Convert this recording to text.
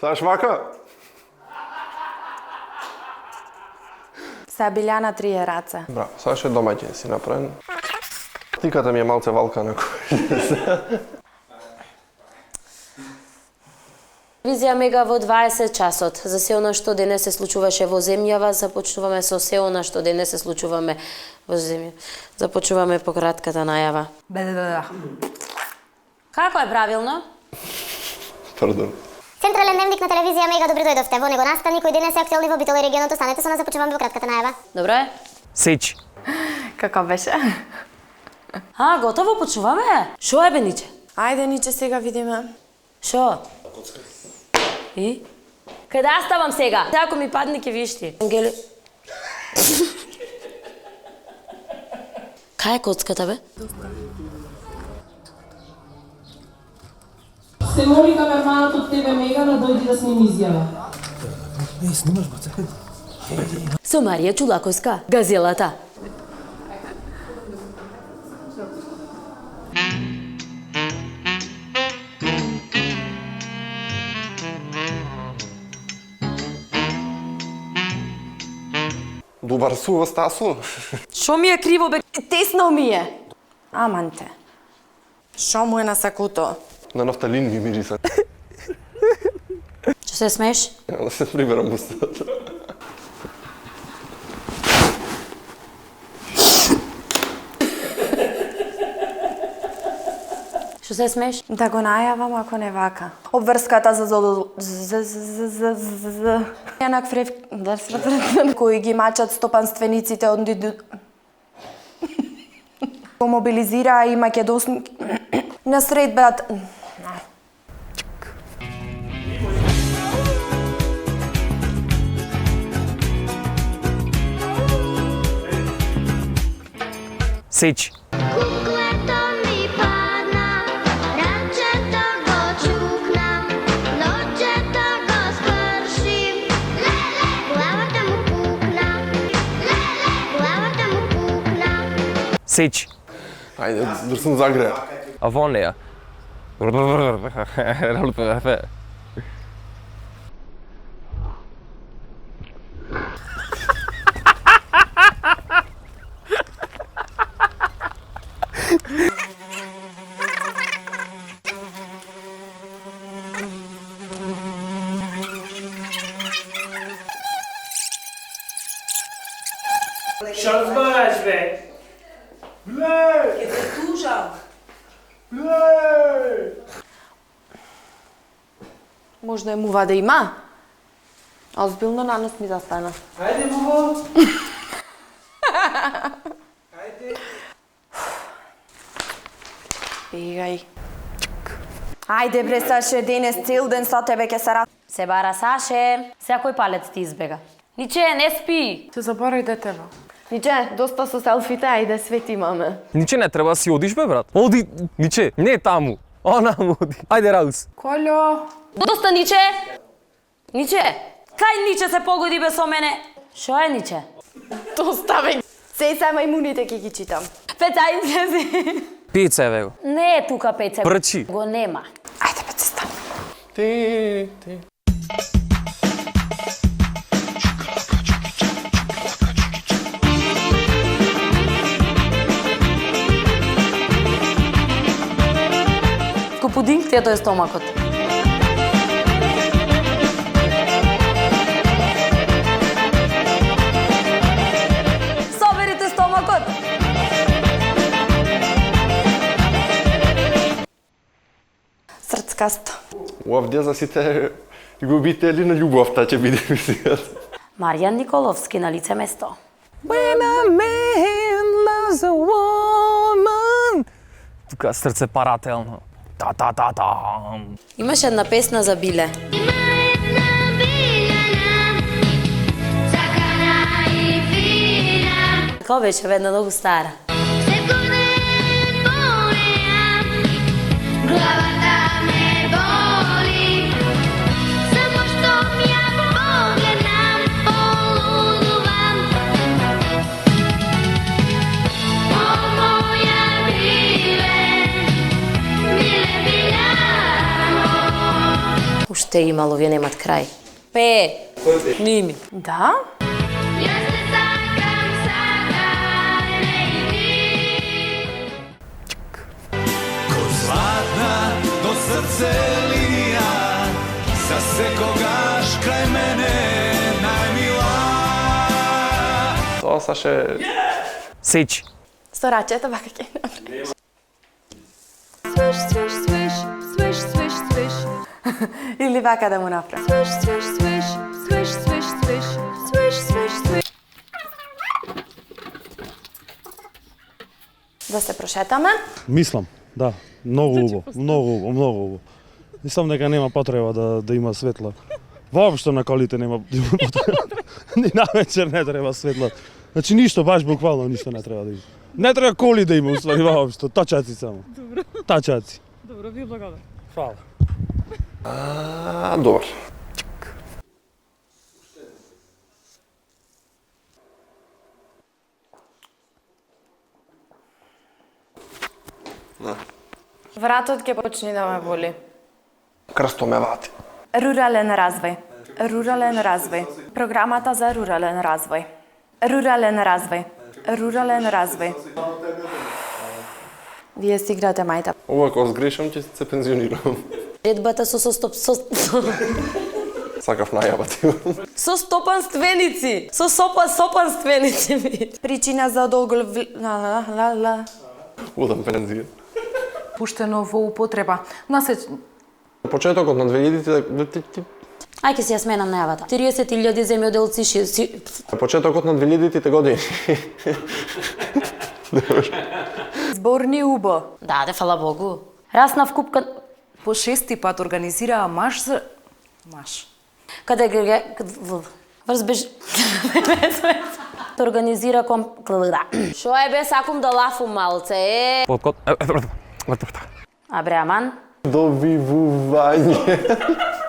Знаеш вака? Са Билјана Триераца. Браво, сега ще домаќин си направен. Тиката ми е малце валка на кој. Телевизија Мега во 20 часот. За се она што денес се случуваше во земјава, започнуваме со се она што денес се случуваме во земја. Започнуваме по кратката најава. Како е правилно? Пардон. Централен дневник на телевизија Мега, добро дојдовте. Во него настани кои денес се актуелни во Битола и регионот. Останете со нас, започнуваме во кратката најава. Добро е? Сеч. Како беше? Готово почнуваме? Шо е бе, Ниче? Ајде, Ниче, сега видиме. Шо? И? Кај да ставам сега? Ако ми падне ќе видиш ти. Ангели... Кај е коцката, бе? Се моли камерманот од ТВ Мега да дојде да сними изјава. Снимаш баце. Со Марија Чулаковска, газелата. Добар сува, Стасо. Шо ми е криво, бе? Тесно ми е. Аман те. Шо му е на сакуто? На нафталин ми мириса. Што се смееш? Ја да се приберам устата. Што се смееш? Да го најавам ако не вака. Обврската за Јанак фрев... кои ги мачат стопанствениците од го мобилизираа и македонски... Насред, брат... Сеч. Куклето ми падна, ранчето го чукнам, ночето го свършим. Леле, главата му пукна. Леле, главата му пукна. Сеч. Ајде, да сум загреа. А вон ли ја? Што збораш, бе? Ке те тужам. Можда е мува да има? Озбилно на нос ми застана. Ајде, Бубо. Бегај. Ајде бре, Саше, денес цел ден со тебе ке се рад... Се бара Саше, секој палец ти избега. Ниче, не спи. Се заборај детево. Ниче, доста со селфите, ајде свет имаме. Ниче не треба да си одиш, бе, брат. Оди, Ниче, не таму. Она му оди. Ајде, Раус. Колјо! Доста, Ниче? Ниче? Кај Ниче се погоди бе со мене? Шо е, Ниче? Доста бе! Се само имуните ки ги читам. Пеца, излези. Пица е, вего. Не е тука Пеца. Прчи. Го нема. Ајде бе, се стани. Ти. Пудинг, тето е стомакот. Соберите стомакот. Срцкаст. Овде за сите љубители на љубовта ќе биде мислијат. Маријан Николовски на лице место. When a man loves a woman. Тука срце парателно. Та-та-та-там. Имаш една песна за Биле. Има една биljana, цакана и фина. Како беше, една многу стара. Секој ден болеам, главата ме боли. Само штом ја погледнам, полудувам. О, моја биле, биле, билјано. Уште те имало, вие немат крај. Пее. Ними. Да? Zlatna do srce linija, za sekogaš kraj mene najmila. To sa še... Сечи. Со рачета вака ќе направи. Swish, swish, swish, swish, swish, swish. Или вака да му направи. Swish, swish, swish, swish, swish, swish, swish, swish, swish. Да се прошетаме. Мислам, да. Многу убаво, многу убаво, многу убаво. Мислам дека нема потреба да има светла. Воопшто на колите нема потреба. Ни навечер не треба светла. Значи ништо, баш буквално ништо не треба да има. Не треба коли да има, уствари, воопшто. Тачаци само. Добро. Тачаци. Добро, ви благодарам. Фала. Добар. Вратот ќе почне да ме боли. Крсто ме вати. Рурален развој. Рурален развој. Програмата за рурален развој. Рурален развој. Рурален развој. Вие си играте мајта. Ова ако сгрешам, ќе се пензионирам. Редбата со Сакав најава ти. со стопанственици, со сопанственици. Причина за долго Удам пензија. Пуштено во употреба. Почетокот на 2000-тите... Ај ќе си ја сменам најавата. 30.000 земјоделци Почетокот на 2000-тите години. Зборни убо. Да, фала Богу. Раз на вкупка По 6-ти пат организираа маш за... Маш. каде врз беж организира Шо е бе, сакам да лафум малце, Подкот. Абре, аман. Добивување.